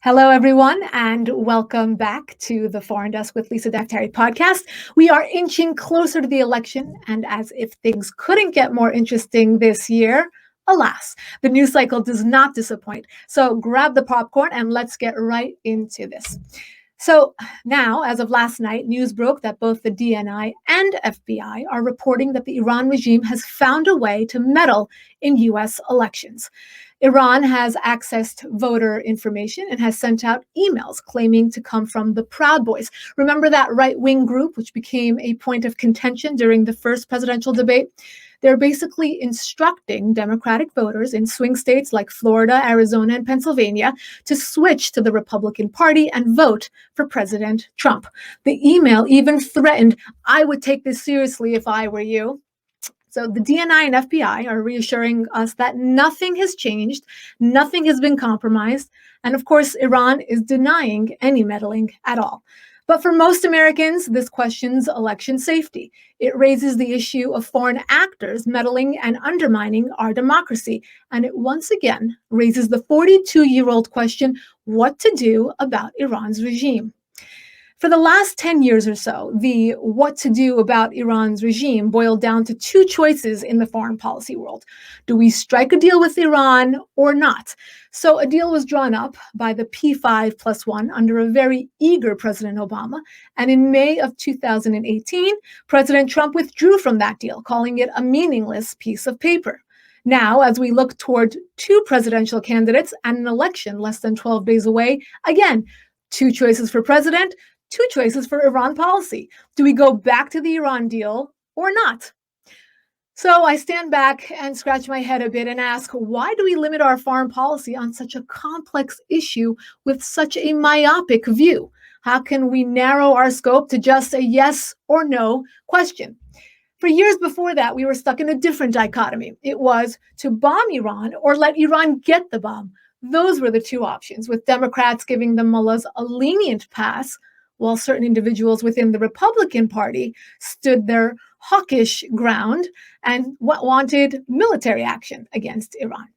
Hello, everyone, and welcome back to the Foreign Desk with Lisa Daftari podcast. We are inching closer to the election, and as if things couldn't get more interesting this year, alas, the news cycle does not disappoint. So grab the popcorn and let's get right into this. So now, as of last night, news broke that both the DNI and FBI are reporting that the Iran regime has found a way to meddle in U.S. elections. Iran has accessed voter information and has sent out emails claiming to come from the Proud Boys. Remember that right-wing group, which became a point of contention during the first presidential debate? They're basically instructing Democratic voters in swing states like Florida, Arizona, and Pennsylvania to switch to the Republican Party and vote for President Trump. The email even threatened, "I would take this seriously if I were you." So the DNI and FBI are reassuring us that nothing has changed, nothing has been compromised, and of course, Iran is denying any meddling at all. But for most Americans, this questions election safety. It raises the issue of foreign actors meddling and undermining our democracy. And it once again raises the 42-year-old question, what to do about Iran's regime? For the last 10 years or so, the what to do about Iran's regime boiled down to two choices in the foreign policy world. Do we strike a deal with Iran or not? So a deal was drawn up by the P5+1 under a very eager President Obama. And in May of 2018, President Trump withdrew from that deal, calling it a meaningless piece of paper. Now, as we look toward two presidential candidates and an election less than 12 days away, again, two choices for president, two choices for Iran policy. Do we go back to the Iran deal or not? So I stand back and scratch my head a bit and ask, why do we limit our foreign policy on such a complex issue with such a myopic view? How can we narrow our scope to just a yes or no question? For years before that, we were stuck in a different dichotomy. It was to bomb Iran or let Iran get the bomb. Those were the two options, with Democrats giving the mullahs a lenient pass, while certain individuals within the Republican Party stood their hawkish ground and wanted military action against Iran.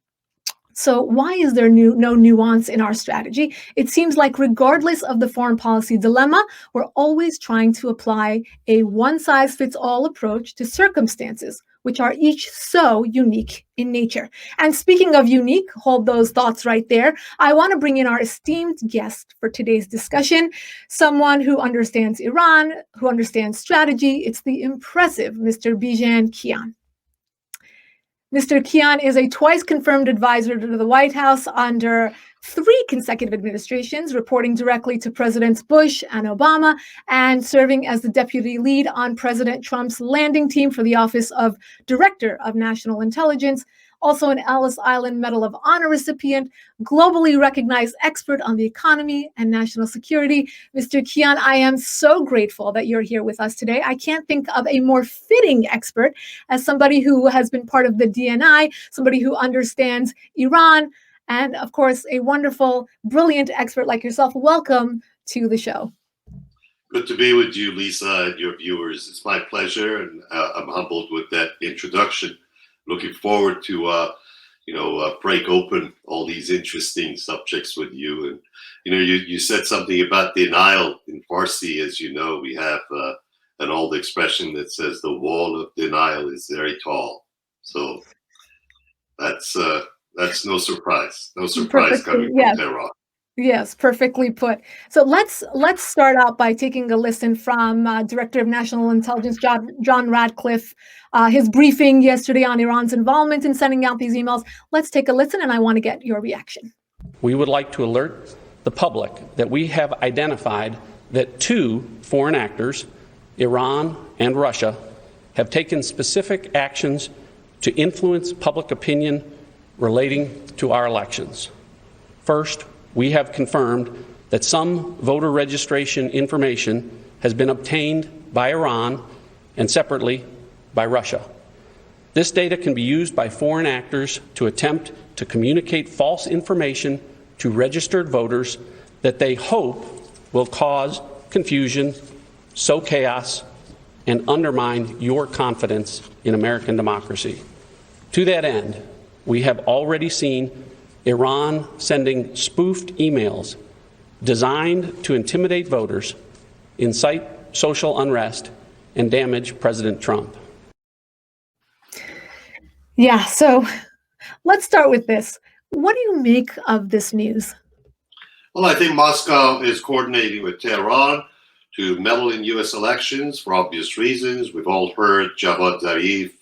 So why is there no nuance in our strategy? It seems like regardless of the foreign policy dilemma, we're always trying to apply a one-size-fits-all approach to circumstances, which are each so unique in nature. And speaking of unique, hold those thoughts right there. I want to bring in our esteemed guest for today's discussion, someone who understands Iran, who understands strategy. It's the impressive Mr. Bijan Kian. Mr. Kian is a twice confirmed advisor to the White House under 3 consecutive administrations, reporting directly to Presidents Bush and Obama, and serving as the deputy lead on President Trump's landing team for the Office of Director of National Intelligence, also an Ellis Island Medal of Honor recipient, globally recognized expert on the economy and national security. Mr. Kian, I am so grateful that you're here with us today. I can't think of a more fitting expert as somebody who has been part of the DNI, somebody who understands Iran, and of course, a wonderful, brilliant expert like yourself. Welcome to the show. Good to be with you, Lisa, and your viewers. It's my pleasure, and I'm humbled with that introduction. Looking forward to, break open all these interesting subjects with you. And, you said something about denial in Farsi. As you know, we have an old expression that says the wall of denial is very tall. So that's no surprise. No surprise coming from Tehran. Yes, perfectly put. So let's start out by taking a listen from Director of National Intelligence John Radcliffe, his briefing yesterday on Iran's involvement in sending out these emails. Let's take a listen, and I want to get your reaction. We would like to alert the public that we have identified that 2 foreign actors, Iran and Russia, have taken specific actions to influence public opinion relating to our elections. First, we have confirmed that some voter registration information has been obtained by Iran and separately by Russia. This data can be used by foreign actors to attempt to communicate false information to registered voters that they hope will cause confusion, sow chaos, and undermine your confidence in American democracy. To that end, we have already seen Iran sending spoofed emails designed to intimidate voters, incite social unrest, and damage President Trump. Yeah, so let's start with this. What do you make of this news? Well, I think Moscow is coordinating with Tehran to meddle in U.S. elections for obvious reasons. We've all heard Javad Zarif,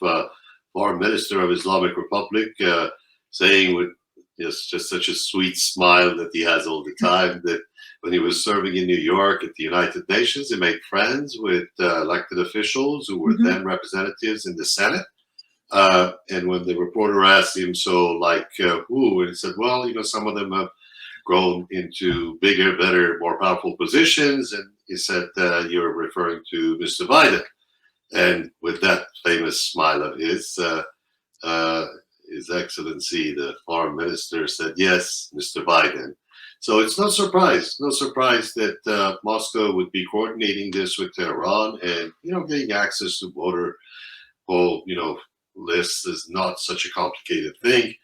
Foreign Minister of Islamic Republic, saying with just such a sweet smile that he has all the time that when he was serving in New York at the United Nations, he made friends with elected officials who were then representatives in the Senate. And when the reporter asked him, so like who? And he said, well, some of them have grown into bigger, better, more powerful positions. And he said, you're referring to Mr. Biden. And with that famous smile of His Excellency, the foreign minister, said, yes, Mr. Biden. So it's no surprise that Moscow would be coordinating this with Tehran, and, getting access to voter poll, lists is not such a complicated thing.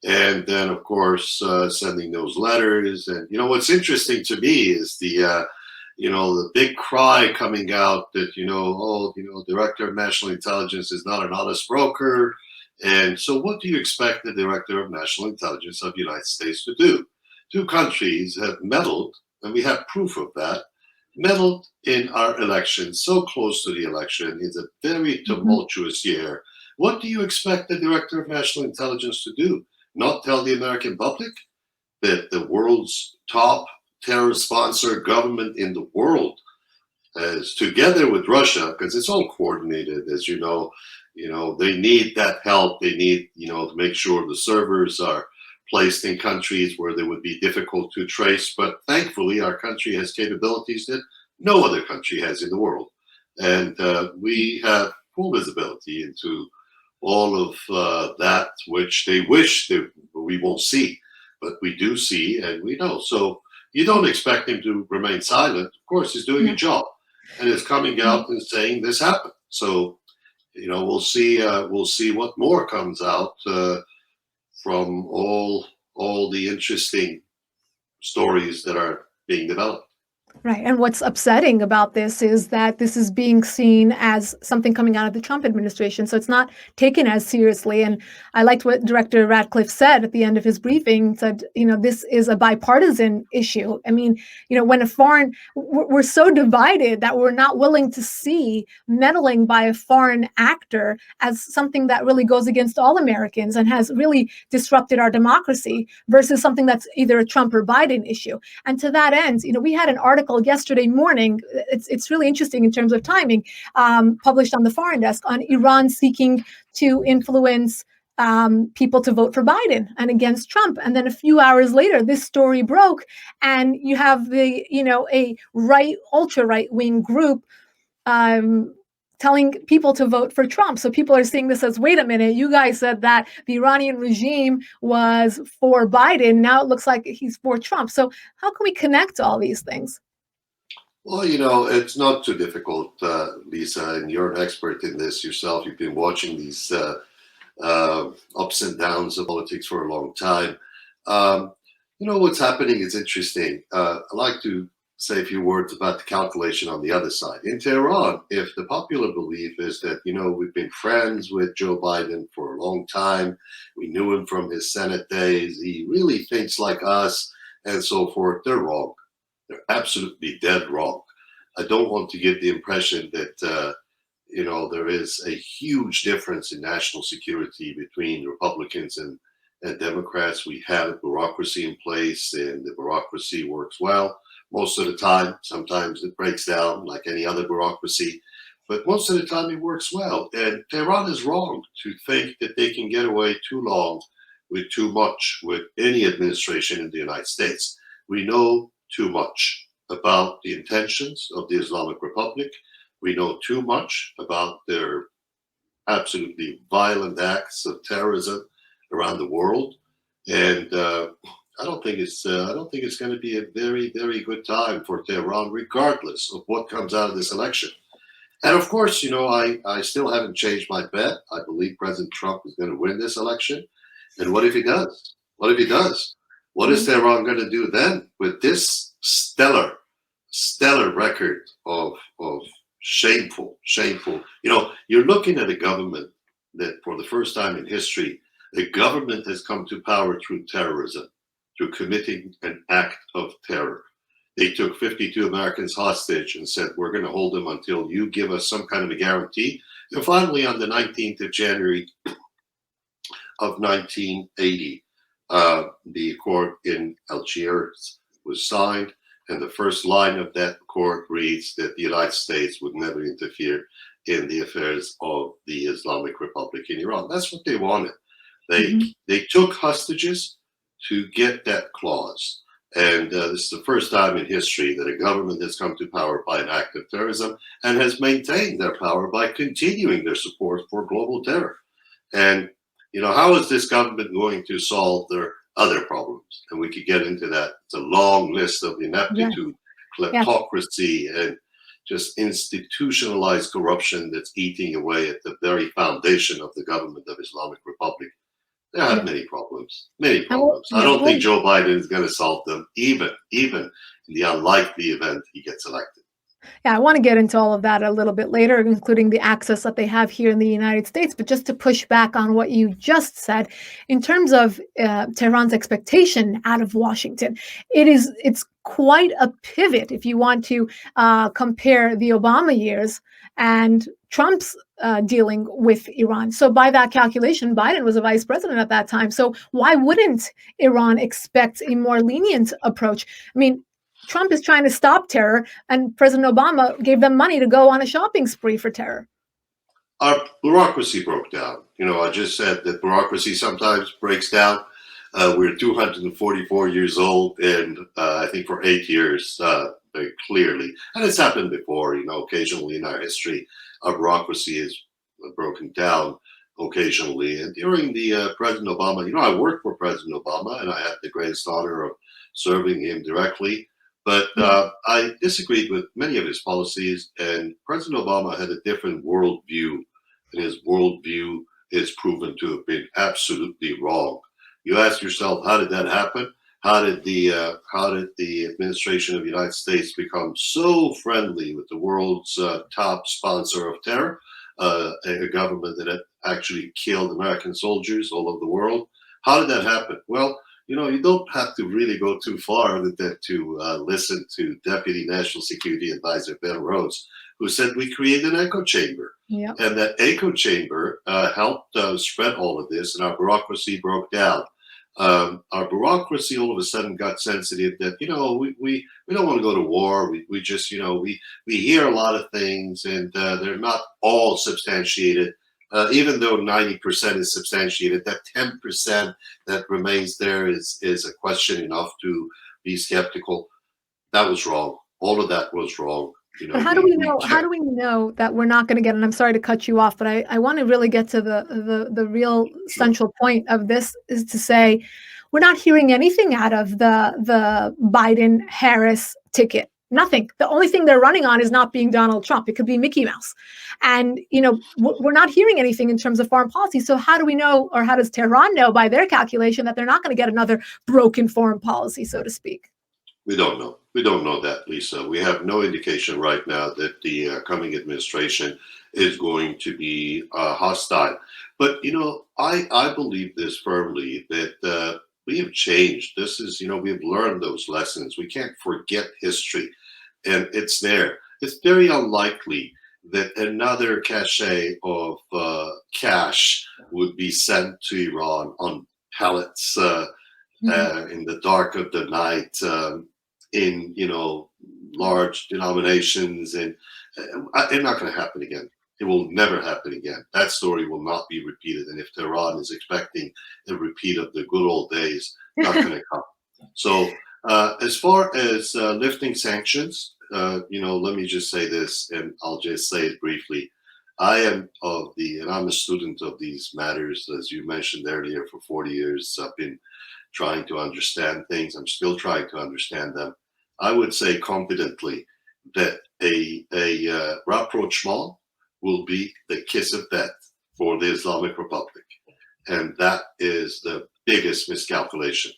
And then, of course, sending those letters. And, what's interesting to me is the big cry coming out that, Director of National Intelligence is not an honest broker. And so what do you expect the Director of National Intelligence of the United States to do? Two countries have meddled, and we have proof of that, meddled in our election, so close to the election. It's a very tumultuous year. What do you expect the Director of National Intelligence to do? Not tell the American public that the world's top terror sponsor government in the world is together with Russia, because it's all coordinated, as you know, they need that help. They need, to make sure the servers are placed in countries where they would be difficult to trace. But thankfully, our country has capabilities that no other country has in the world. And we have full visibility into all of that which they wish that we won't see, but we do see and we know. So you don't expect him to remain silent. Of course, he's doing a job, and is coming out and saying this happened. So, we'll see what more comes out from all the interesting stories that are being developed. Right. And what's upsetting about this is that this is being seen as something coming out of the Trump administration. So it's not taken as seriously. And I liked what Director Ratcliffe said at the end of his briefing, said, this is a bipartisan issue. I mean, when we're so divided that we're not willing to see meddling by a foreign actor as something that really goes against all Americans and has really disrupted our democracy versus something that's either a Trump or Biden issue. And to that end, we had an article yesterday morning. It's really interesting in terms of timing, published on the Foreign Desk on Iran seeking to influence people to vote for Biden and against Trump. And then a few hours later, this story broke, and you have a ultra right wing group telling people to vote for Trump. So people are seeing this as, wait a minute, you guys said that the Iranian regime was for Biden. Now it looks like he's for Trump. So how can we connect all these things? Well, it's not too difficult, Lisa, and you're an expert in this yourself. You've been watching these ups and downs of politics for a long time. What's happening is interesting. I'd like to say a few words about the calculation on the other side. In Tehran, if the popular belief is that, we've been friends with Joe Biden for a long time, we knew him from his Senate days, he really thinks like us, and so forth, they're wrong. They're absolutely dead wrong. I don't want to give the impression that, there is a huge difference in national security between Republicans and Democrats. We have a bureaucracy in place, and the bureaucracy works well most of the time. Sometimes it breaks down like any other bureaucracy, but most of the time it works well. And Tehran is wrong to think that they can get away too long with too much with any administration in the United States. We know too much about the intentions of the Islamic Republic. We know too much about their absolutely violent acts of terrorism around the world, and I don't think it's going to be a very, very good time for Tehran, regardless of what comes out of this election. And of course, I still haven't changed my bet. I believe President Trump is going to win this election. And what if he does? What if he does? What is Tehran going to do then with this stellar, stellar record of shameful. You're looking at a government that, for the first time in history, the government has come to power through terrorism, through committing an act of terror. They took 52 Americans hostage and said, we're going to hold them until you give us some kind of a guarantee. And finally, on the 19th of January of 1980, the accord in Algiers was signed. And the first line of that accord reads that the United States would never interfere in the affairs of the Islamic Republic in Iran. That's what they wanted. They took hostages to get that clause. And this is the first time in history that a government has come to power by an act of terrorism and has maintained their power by continuing their support for global terror. And, how is this government going to solve their other problems? And we could get into that. It's a long list of ineptitude, kleptocracy, and just institutionalized corruption that's eating away at the very foundation of the government of Islamic Republic. They have many problems. I don't think Joe Biden is going to solve them, even in the unlikely event he gets elected. Yeah, I want to get into all of that a little bit later, including the access that they have here in the United States. But just to push back on what you just said, in terms of Tehran's expectation out of Washington, it's quite a pivot if you want to compare the Obama years and Trump's dealing with Iran. So by that calculation, Biden was a vice president at that time. So why wouldn't Iran expect a more lenient approach? I mean, Trump is trying to stop terror, and President Obama gave them money to go on a shopping spree for terror. Our bureaucracy broke down. I just said that bureaucracy sometimes breaks down. We're 244 years old, and I think for 8 years, very clearly, and it's happened before, occasionally in our history, our bureaucracy is broken down occasionally. And during the President Obama, I worked for President Obama, and I had the greatest honor of serving him directly. But I disagreed with many of his policies, and President Obama had a different worldview, and his worldview is proven to have been absolutely wrong. You ask yourself, how did that happen? How did the administration of the United States become so friendly with the world's top sponsor of terror, a government that had actually killed American soldiers all over the world? How did that happen? Well, you don't have to really go too far to listen to Deputy National Security Advisor Ben Rhodes, who said we created an echo chamber. Yep. And that echo chamber helped spread all of this, and our bureaucracy broke down. Our bureaucracy all of a sudden got sensitive that, we don't want to go to war. We just, we hear a lot of things, and they're not all substantiated. Even though 90% is substantiated, that 10% that remains there is a question enough to be skeptical. That was wrong. All of that was wrong. But how do we know? How do we know that we're not going to get? And I'm sorry to cut you off, but I want to really get to the real central point of this, is to say we're not hearing anything out of the Biden-Harris ticket. Nothing. The only thing they're running on is not being Donald Trump. It could be Mickey Mouse. And, we're not hearing anything in terms of foreign policy. So how do we know, or how does Tehran know by their calculation, that they're not going to get another broken foreign policy, so to speak? We don't know. We don't know that, Lisa. We have no indication right now that the coming administration is going to be hostile. But, I believe this firmly, that we have changed. This is, we've learned those lessons. We can't forget history. And it's there. It's very unlikely that another cache of cash would be sent to Iran on pallets in the dark of the night, in large denominations, and it's not going to happen again. It will never happen again. That story will not be repeated. And if Tehran is expecting a repeat of the good old days, not going to come. So as far as lifting sanctions, let me just say this, and I'll just say it briefly. I'm a student of these matters, as you mentioned earlier, for 40 years. I've been trying to understand things. I'm still trying to understand them. I would say confidently that a rapprochement will be the kiss of death for the Islamic Republic. And that is the biggest miscalculation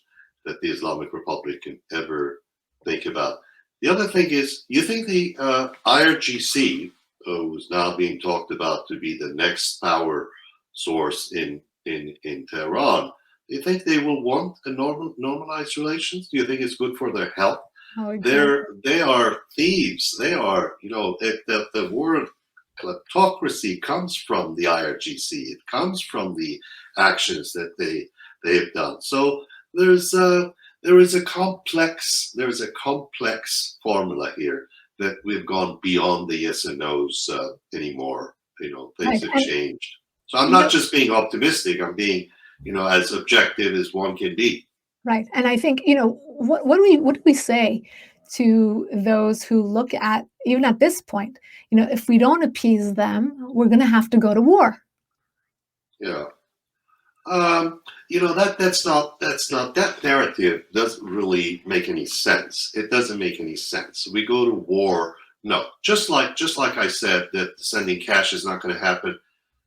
that the Islamic Republic can ever think about. The other thing is, you think the IRGC, who's now being talked about to be the next power source in Tehran, do you think they will want a normalized relations? Do you think it's good for their health? Oh, exactly. They are thieves. They are, the word kleptocracy comes from the IRGC. It comes from the actions that they've done. So there is a complex formula here that we've gone beyond the yes and no's anymore. Things Right. have And changed. So I'm you know, not just being optimistic. I'm being, as objective as one can be. right. And I think, what do we say to those who look at, even at this point, if we don't appease them, we're going to have to go to war. Yeah. That narrative doesn't really make any sense. It doesn't make any sense. We go to war. No, just like I said, that sending cash is not going to happen.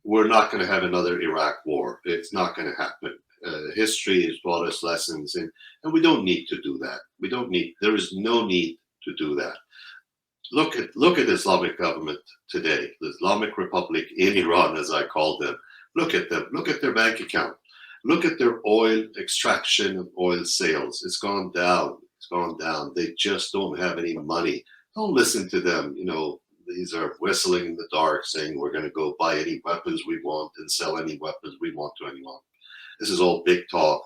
We're not going to have another Iraq war. It's not going to happen. History has taught us lessons, and we don't need to do that. We don't need. There is no need to do that. Look at the Islamic government today, the Islamic Republic in Iran, as I call them. Look at them. Look at their bank account. Look at their oil extraction and oil sales. It's gone down. It's gone down. They just don't have any money. Don't listen to them. These are whistling in the dark saying we're going to go buy any weapons we want and sell any weapons we want to anyone. This is all big talk.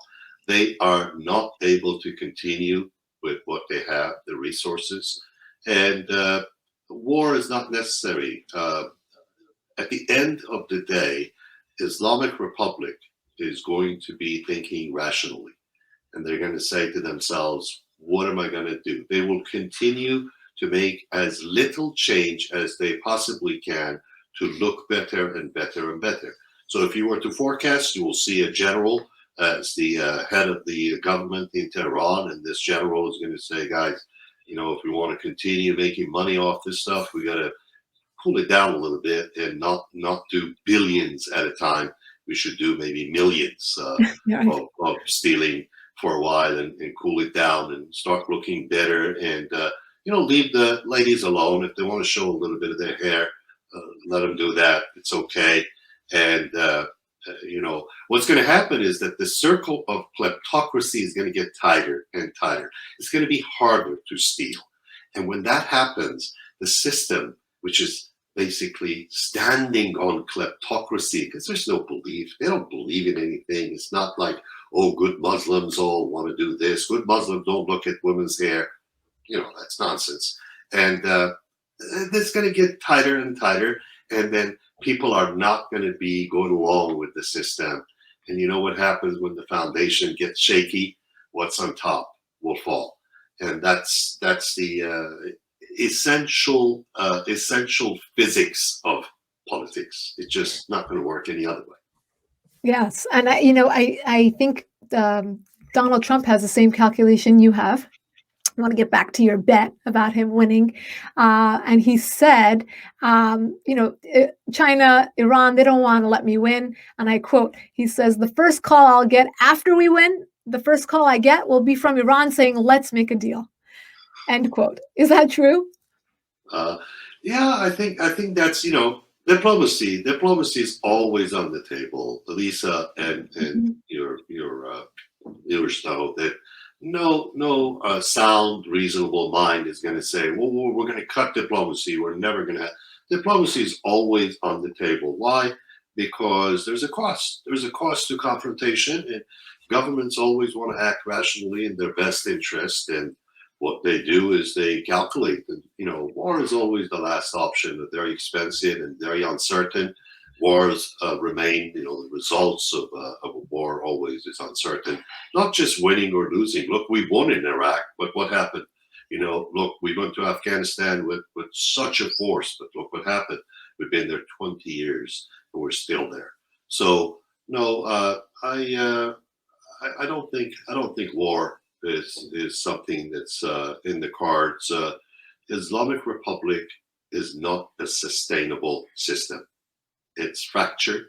They are not able to continue with what they have, the resources. And war is not necessary. At the end of the day, Islamic Republic is going to be thinking rationally. And they're going to say to themselves, what am I going to do? They will continue to make as little change as they possibly can to look better and better and better. So if you were to forecast, you will see a general as the head of the government in Tehran, and this general is going to say, guys, if we want to continue making money off this stuff, we got to cool it down a little bit and not do billions at a time. We should do maybe millions Right. of stealing for a while and cool it down and start looking better and leave the ladies alone. If they want to show a little bit of their hair, let them do that. It's okay. And what's going to happen is that the circle of kleptocracy is going to get tighter and tighter. It's going to be harder to steal. And when that happens, the system, which is basically standing on kleptocracy, because there's no belief. They don't believe in anything. It's not like, oh, good Muslims all want to do this. Good Muslims don't look at women's hair. That's nonsense. And it's going to get tighter and tighter. And then people are not going to be going along with the system. And you know what happens when the foundation gets shaky? What's on top will fall. And that's the essential physics of politics. It's just not going to work any other way. Yes. And I think Donald Trump has the same calculation you have. I want to get back to your bet about him winning. And he said, China, Iran, they don't want to let me win. And I quote, he says, the first call I'll get after we win, the first call I get will be from Iran saying, let's make a deal. End quote. Is that true? Yeah, I think that's, diplomacy. Diplomacy is always on the table. Lisa and your viewers know that no sound, reasonable mind is going to say, well, we're going to cut diplomacy. We're never going to. Diplomacy is always on the table. Why? Because there's a cost. There's a cost to confrontation, and governments always want to act rationally in their best interest. And what they do is they calculate. And war is always the last option. Very expensive and very uncertain. Wars remain. The results of a war always is uncertain. Not just winning or losing. Look, we won in Iraq, but what happened? Look, we went to Afghanistan with such a force, but look what happened. We've been there 20 years and we're still there. So no, I don't think war is something that's in the cards. Islamic Republic is not a sustainable system. It's fractured,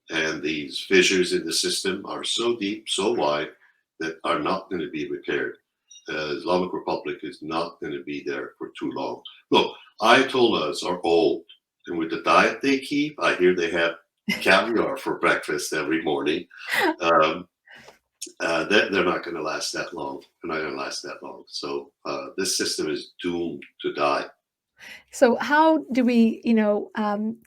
and these fissures in the system are so deep, so wide that are not going to be repaired. Islamic Republic is not going to be there for too long. Look, Ayatollahs are old, and with the diet they keep, I hear they have caviar for breakfast every morning. They're not going to last that long. They're not going to last that long. So this system is doomed to die. So how do we,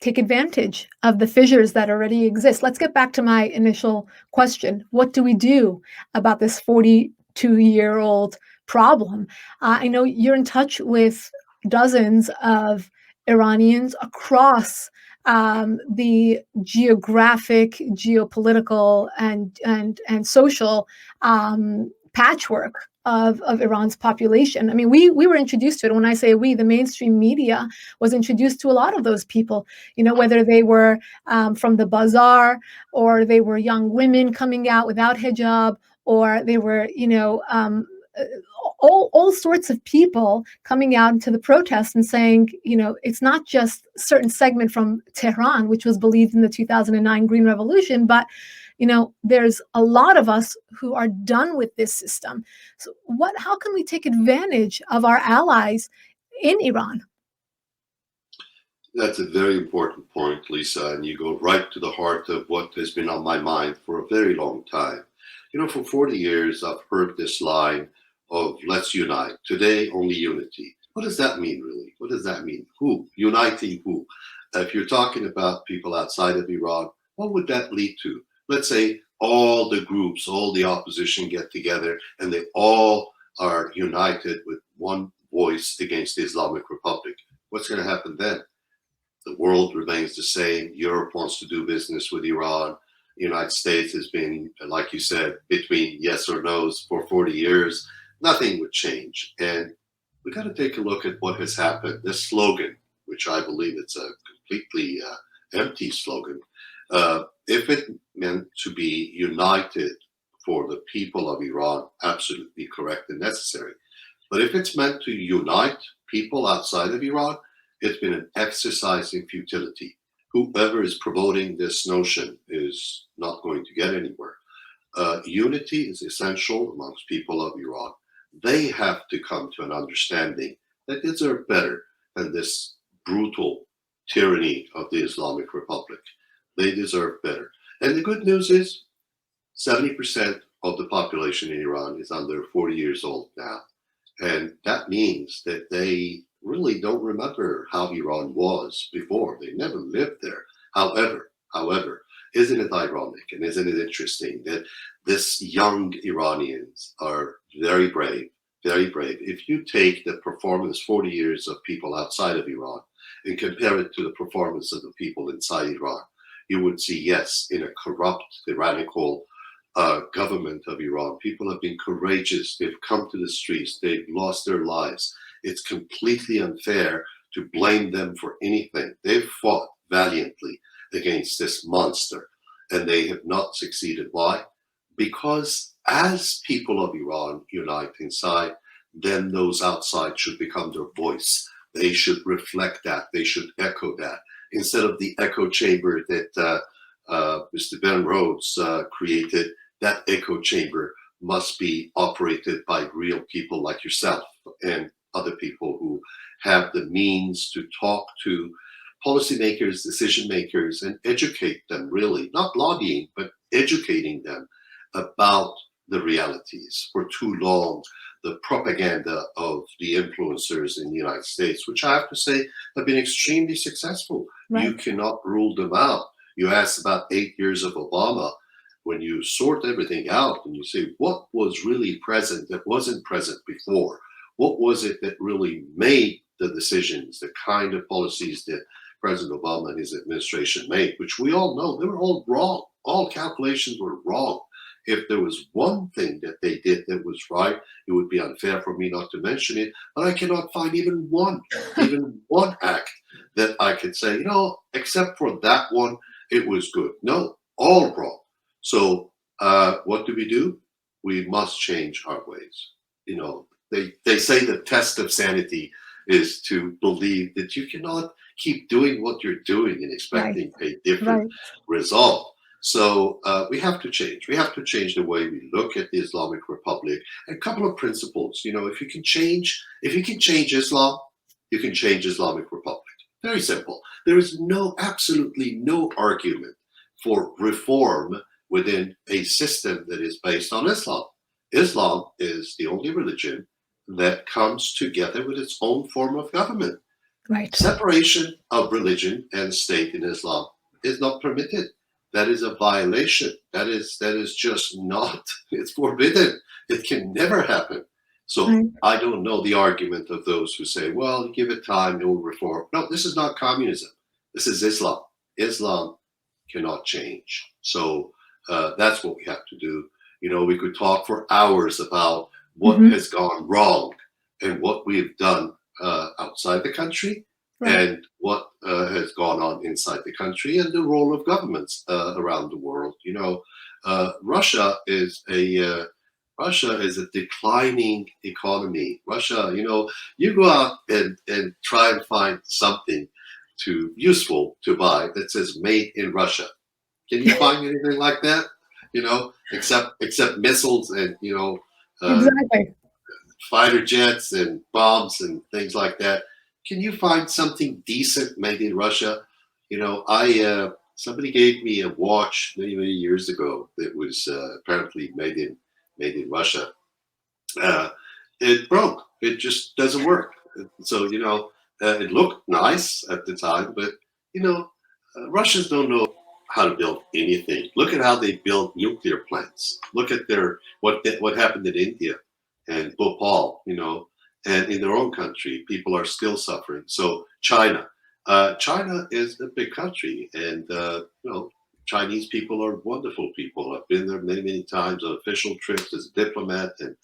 take advantage of the fissures that already exist? Let's get back to my initial question. What do we do about this 42-year-old problem? I know you're in touch with dozens of Iranians across the geographic, geopolitical, and social patchwork of Iran's population. I mean, we were introduced to it. When I say we, the mainstream media was introduced to a lot of those people, whether they were from the bazaar, or they were young women coming out without hijab, or they were, all sorts of people coming out into the protests and saying, it's not just a certain segment from Tehran, which was believed in the 2009 Green Revolution, but there's a lot of us who are done with this system. So how can we take advantage of our allies in Iran? That's a very important point, Lisa, and you go right to the heart of what has been on my mind for a very long time. For 40 years, I've heard this line of let's unite. Today, only unity. What does that mean, really? What does that mean? Who? Uniting who? If you're talking about people outside of Iran, what would that lead to? Let's say all the groups, all the opposition get together and they all are united with one voice against the Islamic Republic. What's going to happen then? The world remains the same. Europe wants to do business with Iran. The United States has been, like you said, between yes or no's for 40 years. Nothing would change. And we got to take a look at what has happened. This slogan, which I believe it's a completely empty slogan, if it meant to be united for the people of Iran, absolutely correct and necessary. But if it's meant to unite people outside of Iran, it's been an exercise in futility. Whoever is promoting this notion is not going to get anywhere. Unity is essential amongst people of Iran. They have to come to an understanding that they deserve better than this brutal tyranny of the Islamic Republic. They deserve better. And the good news is 70% of the population in Iran is under 40 years old now. And that means that they really don't remember how Iran was before. They never lived there. However, isn't it ironic and isn't it interesting that this young Iranians are very brave, very brave. If you take the performance 40 years of people outside of Iran and compare it to the performance of the people inside Iran, you would see, yes, in a corrupt, tyrannical government of Iran, people have been courageous. They've come to the streets. They've lost their lives. It's completely unfair to blame them for anything. They've fought valiantly against this monster, and they have not succeeded. Why? Because as people of Iran unite inside, then those outside should become their voice. They should reflect that. They should echo that. Instead of the echo chamber that Mr. Ben Rhodes created, that echo chamber must be operated by real people like yourself and other people who have the means to talk to policymakers, decision makers, and educate them, really, not lobbying, but educating them about the realities. For too long, the propaganda of the influencers in the United States, which I have to say have been extremely successful. Right. You cannot rule them out. You asked about 8 years of Obama. When you sort everything out and you say, what was really present that wasn't present before? What was it that really made the decisions, the kind of policies that President Obama and his administration made, which we all know they were all wrong. All calculations were wrong. If there was one thing that they did that was right, it would be unfair for me not to mention it, but I cannot find even one act that I could say, except for that one, it was good. No, all wrong. So what do? We must change our ways. They say the test of sanity is to believe that you cannot keep doing what you're doing and expecting a different result. So we have to change. We have to change the way we look at the Islamic Republic. A couple of principles. If you can change Islam, you can change Islamic Republic. Very simple. There is absolutely no argument for reform within a system that is based on Islam. Islam is the only religion that comes together with its own form of government. Right. Separation of religion and state in Islam is not permitted. That is a violation. That is just not, it's forbidden. It can never happen. So Right. I don't know the argument of those who say, well, give it time, it will reform. No, this is not communism. This is Islam. Islam cannot change. So that's what we have to do. We could talk for hours about what has gone wrong and what we've done outside the country, Right. and what has gone on inside the country, and the role of governments around the world. Russia is a declining economy. Russia, you go out and try and find something useful to buy that says "Made in Russia." Can you find anything like that? Except missiles and Exactly. fighter jets and bombs and things like that. Can you find something decent made in Russia? Somebody gave me a watch many years ago that was apparently made in Russia. It broke. It just doesn't work. So it looked nice at the time, but Russians don't know how to build anything. Look at how they build nuclear plants. Look at what happened in India and Bhopal, and in their own country, people are still suffering. So China is a big country, and Chinese people are wonderful people. I've been there many times on official trips as a diplomat, and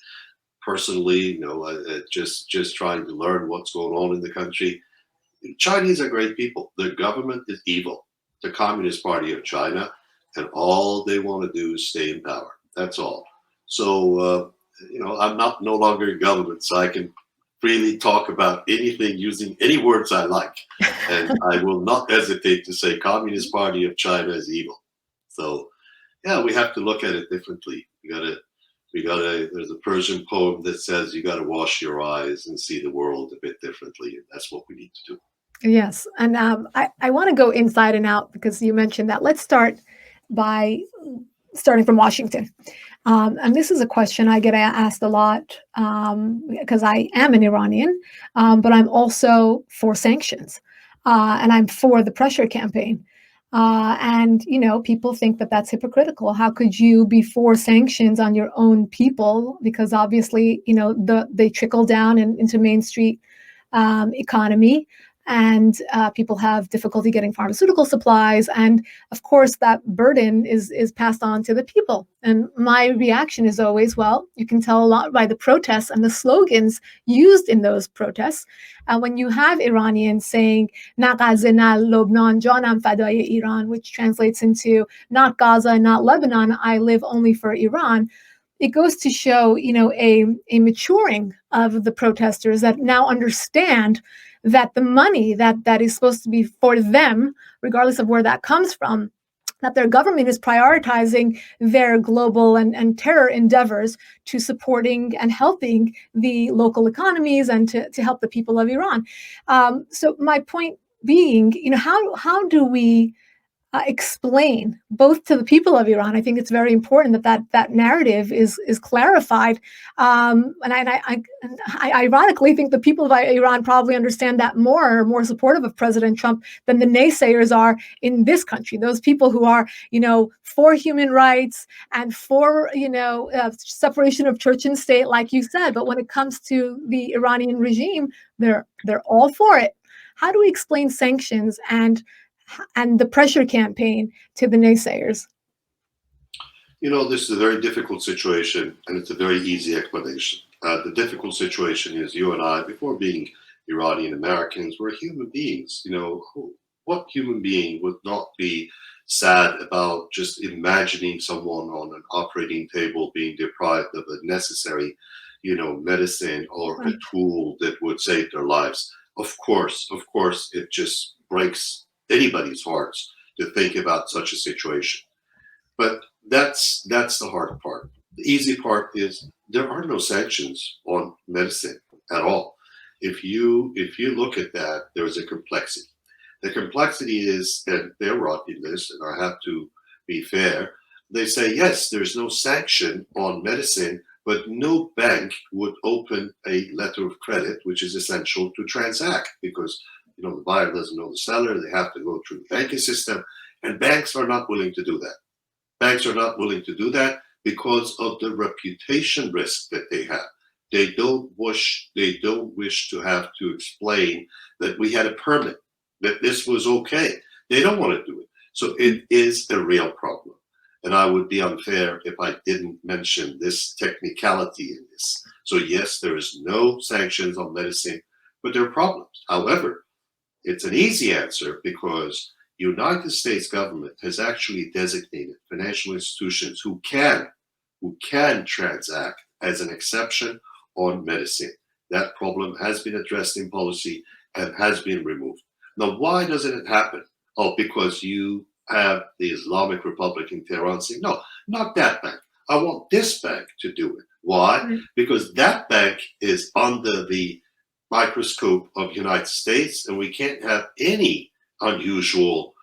personally, just trying to learn what's going on in the country. Chinese are great people. Their government is evil. The Communist Party of China, and all they want to do is stay in power. That's all. So I'm no longer in government, so I can freely talk about anything using any words I like, and I will not hesitate to say Communist Party of China is evil. So yeah, we have to look at it differently. There's a Persian poem that says you got to wash your eyes and see the world a bit differently, and that's what we need to do. Yes. And I want to go inside and out because you mentioned that. Let's start by starting from Washington. And this is a question I get asked a lot because I am an Iranian, but I'm also for sanctions, and I'm for the pressure campaign. And people think that that's hypocritical. How could you be for sanctions on your own people? Because obviously, they trickle down into Main Street economy. And people have difficulty getting pharmaceutical supplies. And of course, that burden is passed on to the people. And my reaction is always, well, you can tell a lot by the protests and the slogans used in those protests. When you have Iranians saying, "Na Gaza, na Lebanon, janam fadaye Iran," which translates into "not Gaza, not Lebanon, I live only for Iran," it goes to show, a maturing of the protesters that now understand that the money that is supposed to be for them, regardless of where that comes from, that their government is prioritizing their global and terror endeavors to supporting and helping the local economies and to help the people of Iran. So my point being, how do we explain both to the people of Iran? I think it's very important that narrative is clarified, and I ironically think the people of Iran probably understand that more, are more supportive of President Trump than the naysayers are in this country. Those people who are for human rights and for separation of church and state, like you said, but when it comes to the Iranian regime, they're all for it. How do we explain sanctions and the pressure campaign to the naysayers? This is a very difficult situation, and it's a very easy explanation. The difficult situation is you and I, before being Iranian Americans, we're human beings. What human being would not be sad about just imagining someone on an operating table being deprived of a necessary, medicine or a tool that would save their lives? Of course, it just breaks anybody's hearts to think about such a situation. But that's the hard part. The easy part is there are no sanctions on medicine at all. If you look at that, there's a complexity. The complexity is, and they're writing this, and I have to be fair. They say yes, there's no sanction on medicine, but no bank would open a letter of credit, which is essential to transact because the buyer doesn't know the seller. They have to go through the banking system, and banks are not willing to do that. Banks are not willing to do that because of the reputation risk that they have. They don't wish to have to explain that we had a permit, that this was okay. They don't want to do it. So it is a real problem. And I would be unfair if I didn't mention this technicality in this. So yes, there is no sanctions on medicine, but there are problems. However, it's an easy answer because United States government has actually designated financial institutions who can transact as an exception on medicine. That problem has been addressed in policy and has been removed. Now, why doesn't it happen? Oh, because you have the Islamic Republic in Tehran saying, no, not that bank. I want this bank to do it. Why? Because that bank is under the microscope of the United States, and we can't have any unusual,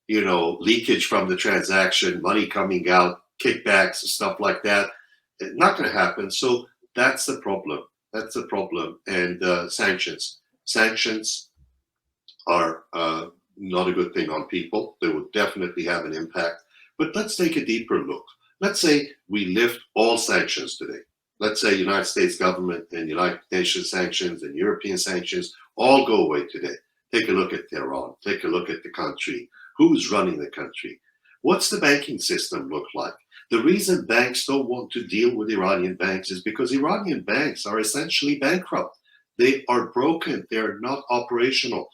leakage from the transaction, money coming out, kickbacks, and stuff like that. It's not going to happen. So that's the problem. That's the problem. And sanctions are not a good thing on people. They will definitely have an impact. But let's take a deeper look. Let's say we lift all sanctions today. Let's say United States government and United Nations sanctions and European sanctions all go away today. Take a look at Tehran. Take a look at the country. Who's running the country? What's the banking system look like? The reason banks don't want to deal with Iranian banks is because Iranian banks are essentially bankrupt. They are broken. They're not operational.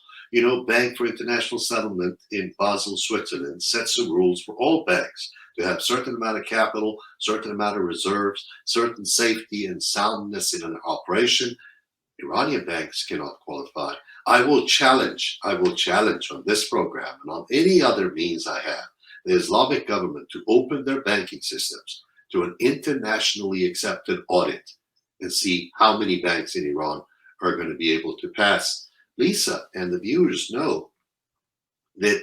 Bank for International Settlement in Basel, Switzerland sets the rules for all banks to have certain amount of capital, certain amount of reserves, certain safety and soundness in an operation. Iranian banks cannot qualify. I will challenge on this program and on any other means I have the Islamic government to open their banking systems to an internationally accepted audit and see how many banks in Iran are going to be able to pass. Lisa and the viewers know that,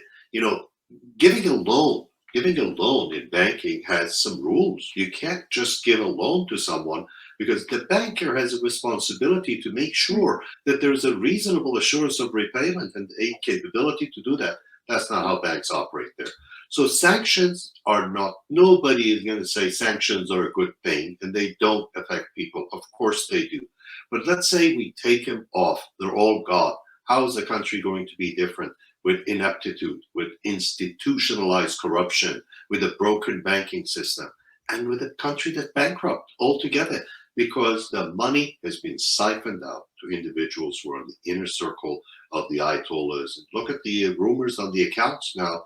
giving a loan in banking has some rules. You can't just give a loan to someone because the banker has a responsibility to make sure that there's a reasonable assurance of repayment and a capability to do that. That's not how banks operate there. So sanctions are not, nobody is going to say sanctions are a good thing and they don't affect people. Of course they do. But let's say we take them off, they're all gone. How is the country going to be different with ineptitude, with institutionalized corruption, with a broken banking system, and with a country that's bankrupt altogether because the money has been siphoned out to individuals who are in the inner circle of the Ayatollahs. Look at the rumors on the accounts now.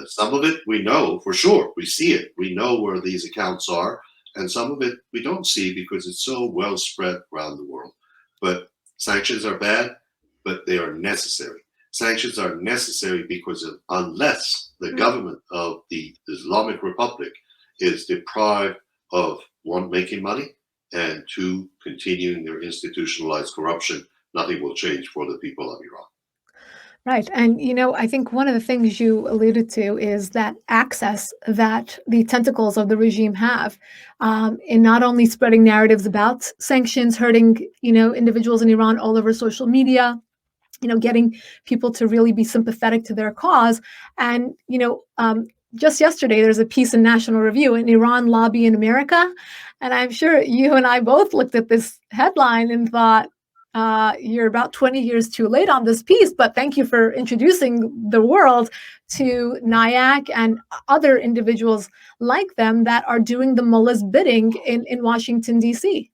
Some of it we know for sure. We see it. We know where these accounts are. And some of it we don't see because it's so well spread around the world. But sanctions are bad, but they are necessary. Sanctions are necessary because unless the government of the Islamic Republic is deprived of, one, making money, and two, continuing their institutionalized corruption, nothing will change for the people of Iran. Right. And, I think one of the things you alluded to is that access that the tentacles of the regime have in not only spreading narratives about sanctions, hurting, individuals in Iran all over social media, getting people to really be sympathetic to their cause. And, just yesterday, there's a piece in National Review, an Iran lobby in America. And I'm sure you and I both looked at this headline and thought, you're about 20 years too late on this piece, but thank you for introducing the world to NIAC and other individuals like them that are doing the mullah's bidding in Washington, D.C.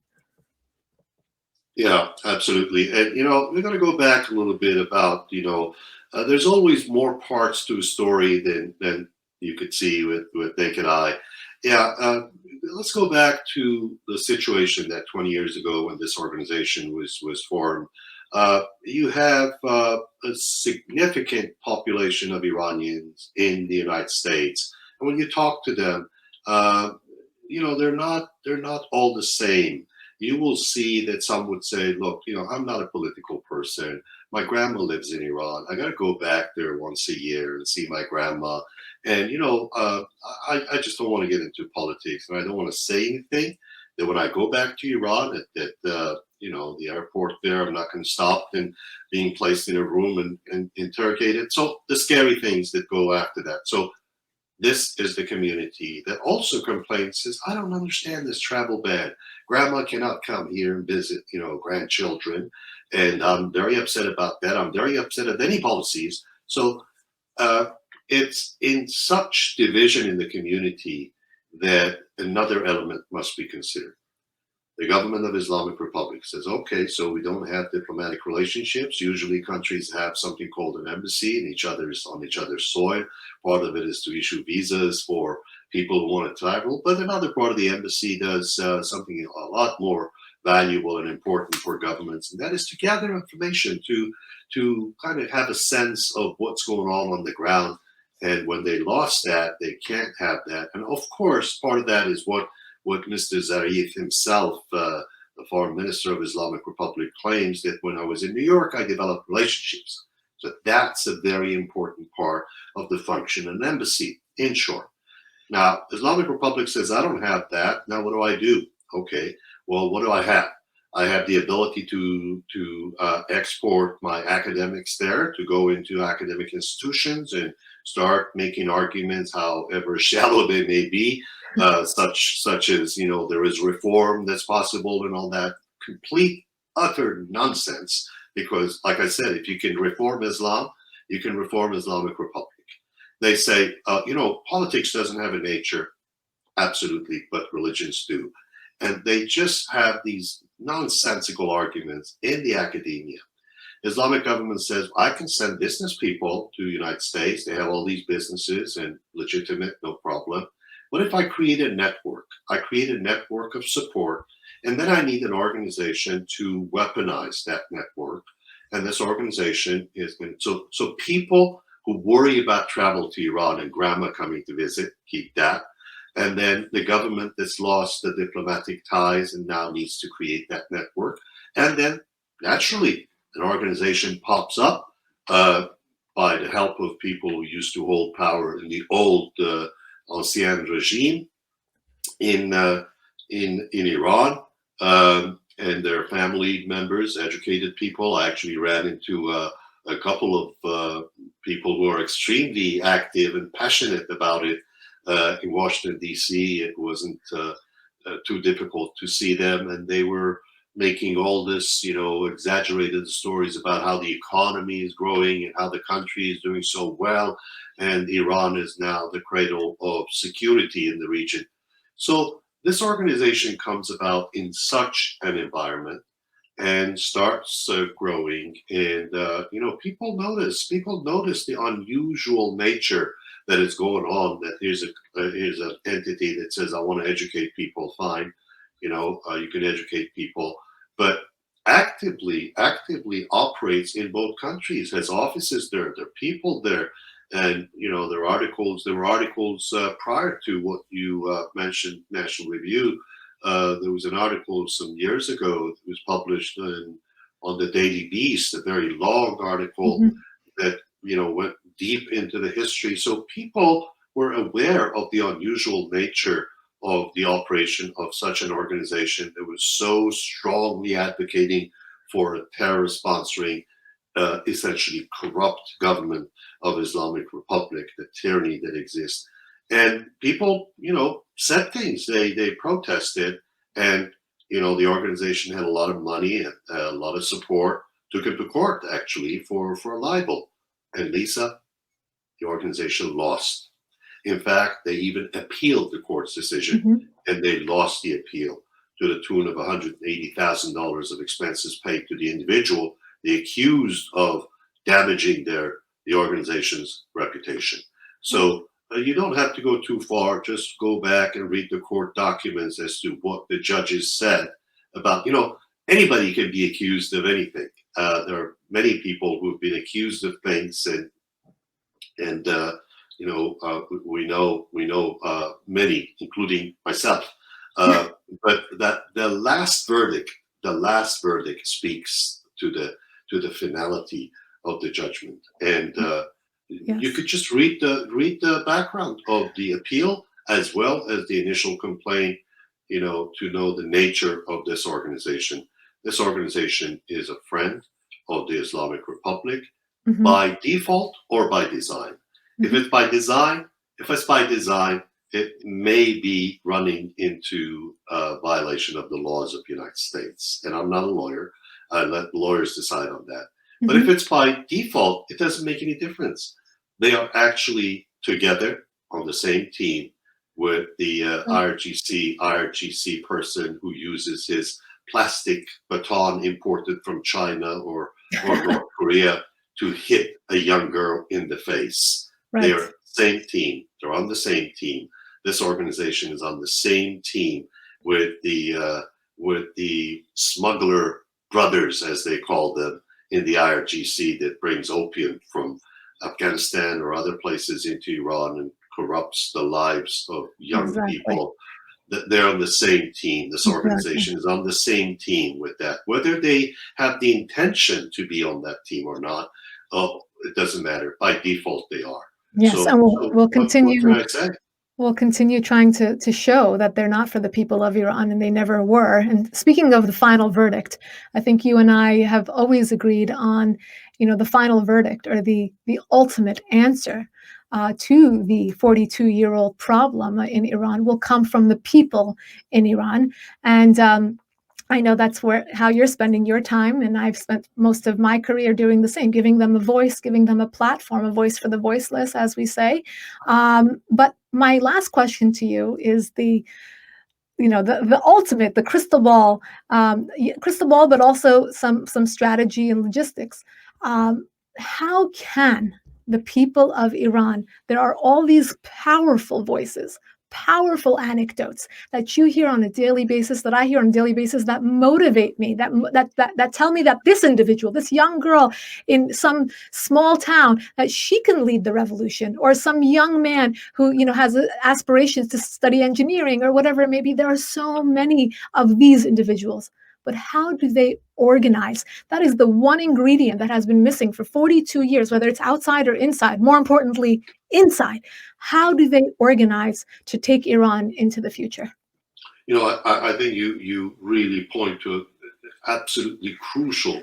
Yeah, absolutely. And, we're going to go back a little bit about, there's always more parts to a story than you could see with naked eye. Yeah, let's go back to the situation that 20 years ago when this organization was formed. You have a significant population of Iranians in the United States. And when you talk to them, they're not all the same. You will see that some would say, look, I'm not a political person. My grandma lives in Iran. I got to go back there once a year and see my grandma. And, I just don't want to get into politics, and I don't want to say anything that when I go back to Iran the airport there, I'm not going to stop and being placed in a room and interrogated. So the scary things that go after that. So this is the community that also complains, says, I don't understand this travel ban. Grandma cannot come here and visit, grandchildren. And I'm very upset about that. I'm very upset at any policies. So it's in such division in the community that another element must be considered. The government of Islamic Republic says, okay, so we don't have diplomatic relationships. Usually countries have something called an embassy on each other's soil. Part of it is to issue visas for people who want to travel, but another part of the embassy does something a lot more valuable and important for governments, and that is to gather information, to kind of have a sense of what's going on the ground. And when they lost that, they can't have that. And of course, part of that is what Mr. Zarif himself, the foreign minister of Islamic Republic, claims, that when I was in New York, I developed relationships. So that's a very important part of the function of an embassy, in short. Now, Islamic Republic says, I don't have that. Now, what do I do? Okay, well, what do I have? I have the ability to export my academics there, to go into academic institutions and start making arguments, however shallow they may be, such as, there is reform that's possible and all that. Complete, utter nonsense. Because, like I said, if you can reform Islam, you can reform Islamic Republic. They say, politics doesn't have a nature. Absolutely, but religions do. And they just have these nonsensical arguments in the academia. Islamic government says, I can send business people to the United States. They have all these businesses and legitimate, no problem. What if I create a network? I create a network of support, and then I need an organization to weaponize that network. And this organization is going to, so people who worry about travel to Iran and grandma coming to visit, keep that. And then the government that's lost the diplomatic ties and now needs to create that network. And then naturally, an organization pops up by the help of people who used to hold power in the old ancien regime in Iran, and their family members, educated people. I actually ran into a couple of people who are extremely active and passionate about it in Washington, D.C. It wasn't too difficult to see them, and they were making all this, exaggerated stories about how the economy is growing and how the country is doing so well, and Iran is now the cradle of security in the region. So this organization comes about in such an environment and starts growing, and people notice the unusual nature that is going on. That here's an entity that says, I want to educate people. Fine, you can educate people, but actively operates in both countries, has offices there, there are people there. And there were articles prior to what you mentioned, National Review. There was an article some years ago that was published on the Daily Beast, a very long article that went deep into the history. So people were aware of the unusual nature of the operation of such an organization that was so strongly advocating for a terrorist sponsoring, essentially corrupt government of Islamic Republic, the tyranny that exists. And people, said things. They protested, and the organization had a lot of money and a lot of support. Took it to court actually for a libel. And Lisa, the organization lost. In fact, they even appealed the court's decision, and they lost the appeal to the tune of $180,000 of expenses paid to the individual, the accused of damaging the organization's reputation. So you don't have to go too far. Just go back and read the court documents as to what the judges said about, anybody can be accused of anything. There are many people who have been accused of things, and we know many, including myself. But that the last verdict speaks to the finality of the judgment. And you Yes. could just read the background of the appeal as well as the initial complaint, to know the nature of this organization. This organization is a friend of the Islamic Republic Hmm. by default or by design. If it's by design, it may be running into violation of the laws of the United States. And I'm not a lawyer. I let lawyers decide on that. But if it's by default, it doesn't make any difference. They are actually together on the same team with the IRGC person who uses his plastic baton imported from China or North Korea to hit a young girl in the face. Right. They are same team. They're on the same team. This organization is on the same team with the smuggler brothers, as they call them, in the IRGC that brings opium from Afghanistan or other places into Iran and corrupts the lives of young people. They're on the same team. This organization is on the same team with that. Whether they have the intention to be on that team or not, it doesn't matter. By default, they are. Yes, So, and we'll continue. What can I say? We'll continue trying to show that they're not for the people of Iran, and they never were. And speaking of the final verdict, I think you and I have always agreed on, the final verdict or the ultimate answer to the 42-year-old problem in Iran will come from the people in Iran. And I know that's how you're spending your time, and I've spent most of my career doing the same, giving them a voice, giving them a platform, a voice for the voiceless, as we say. But my last question to you is the ultimate, the crystal ball, but also some strategy and logistics. How can the people of Iran? There are all these powerful voices, powerful anecdotes that you hear on a daily basis, that I hear on a daily basis, that motivate me, that tell me that this individual, this young girl in some small town, that she can lead the revolution, or some young man who has aspirations to study engineering or whatever it may be. There are so many of these individuals. But how do they organize? That is the one ingredient that has been missing for 42 years, whether it's outside or inside, more importantly, inside. How do they organize to take Iran into the future? I think you really point to an absolutely crucial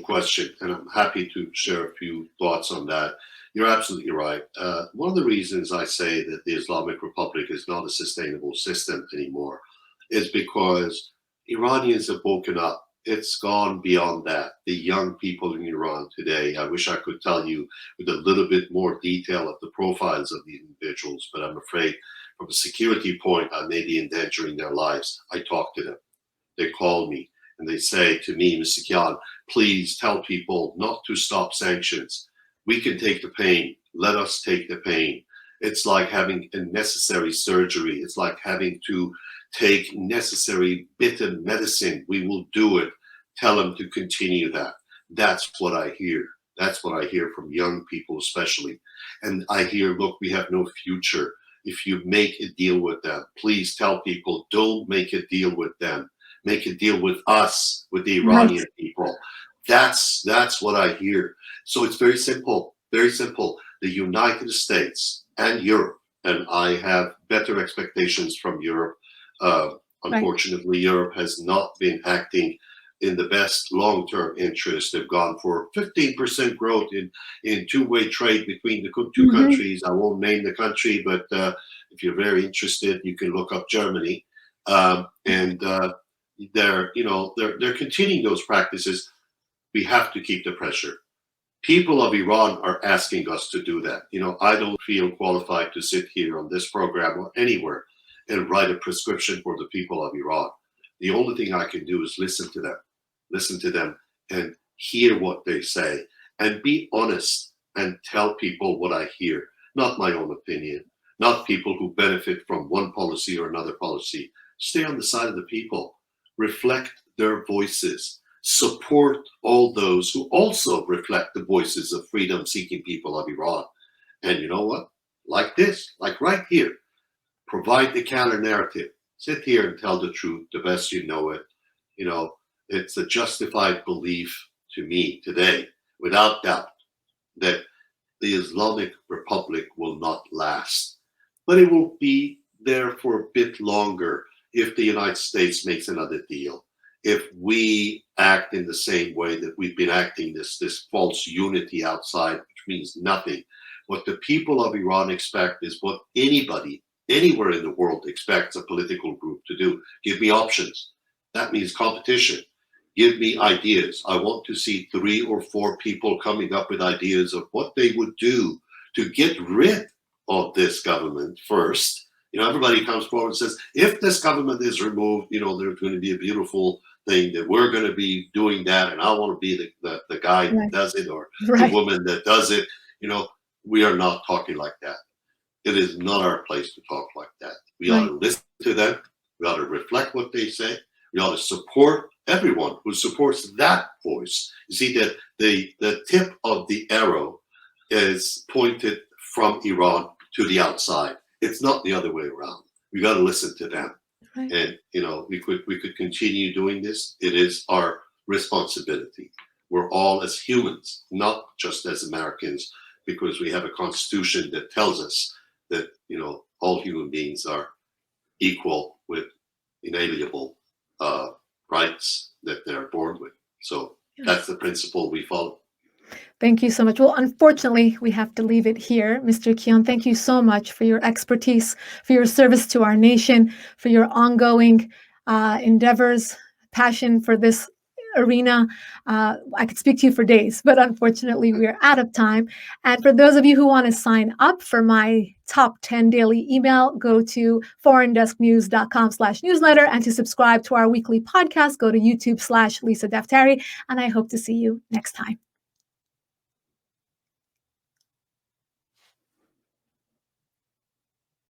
question, and I'm happy to share a few thoughts on that. You're absolutely right. One of the reasons I say that the Islamic Republic is not a sustainable system anymore is because Iranians have woken up. It's gone beyond that. The young people in Iran today, I wish I could tell you with a little bit more detail of the profiles of these individuals, but I'm afraid from a security point, I may be endangering their lives. I talk to them. They call me and they say to me, Mr. Kian, please tell people not to stop sanctions. We can take the pain. Let us take the pain. It's like having a necessary surgery. It's like having to take necessary bitter medicine. We will do it. Tell them to continue that. That's what I hear. That's what I hear from young people especially. And I hear, look, we have no future. If you make a deal with them, please tell people, don't make a deal with them. Make a deal with us, with the Iranian people. That's what I hear. So it's very simple, very simple. The United States and Europe, and I have better expectations from Europe. Unfortunately, Europe has not been acting in the best long-term interest. They've gone for 15% growth in two-way trade between the two countries. I won't name the country, but if you're very interested, you can look up Germany. And they're continuing those practices. We have to keep the pressure. People of Iran are asking us to do that. I don't feel qualified to sit here on this program or anywhere and write a prescription for the people of Iran. The only thing I can do is listen to them and hear what they say and be honest and tell people what I hear, not my own opinion, not people who benefit from one policy or another policy. Stay on the side of the people, reflect their voices, support all those who also reflect the voices of freedom-seeking people of Iran. And you know what? like this, like right here. Provide the counter narrative. Sit here and tell the truth the best you know it. You know, it's a justified belief to me today, without doubt, that the Islamic Republic will not last. But it will be there for a bit longer if the United States makes another deal. If we act in the same way that we've been acting, this false unity outside, which means nothing. What the people of Iran expect is what anybody, anywhere in the world expects a political group to do. Give me options. That means competition. Give me ideas. I want to see 3 or 4 people coming up with ideas of what they would do to get rid of this government first. You know, everybody comes forward and says, if this government is removed, you know, there's going to be a beautiful thing that we're going to be doing that. And I want to be the guy that does it, or the woman that does it. You know, we are not talking like that. It is not our place to talk like that. We ought to listen to them. We ought to reflect what they say. We ought to support everyone who supports that voice. You see that the tip of the arrow is pointed from Iran to the outside. It's not the other way around. We got to listen to them. And you know, we could continue doing this. It is our responsibility. We're all as humans, not just as Americans, because we have a constitution that tells us that, you know, all human beings are equal with inalienable rights that they're born with. So that's the principle we follow. Thank you so much. Well, unfortunately, we have to leave it here. Mr. Kian, thank you so much for your expertise, for your service to our nation, for your ongoing endeavors, passion for this arena. I could speak to you for days, but unfortunately, we're out of time. And for those of you who want to sign up for my top 10 daily email, go to foreigndesknews.com/newsletter. And to subscribe to our weekly podcast, go to YouTube/Lisa Daftari. And I hope to see you next time.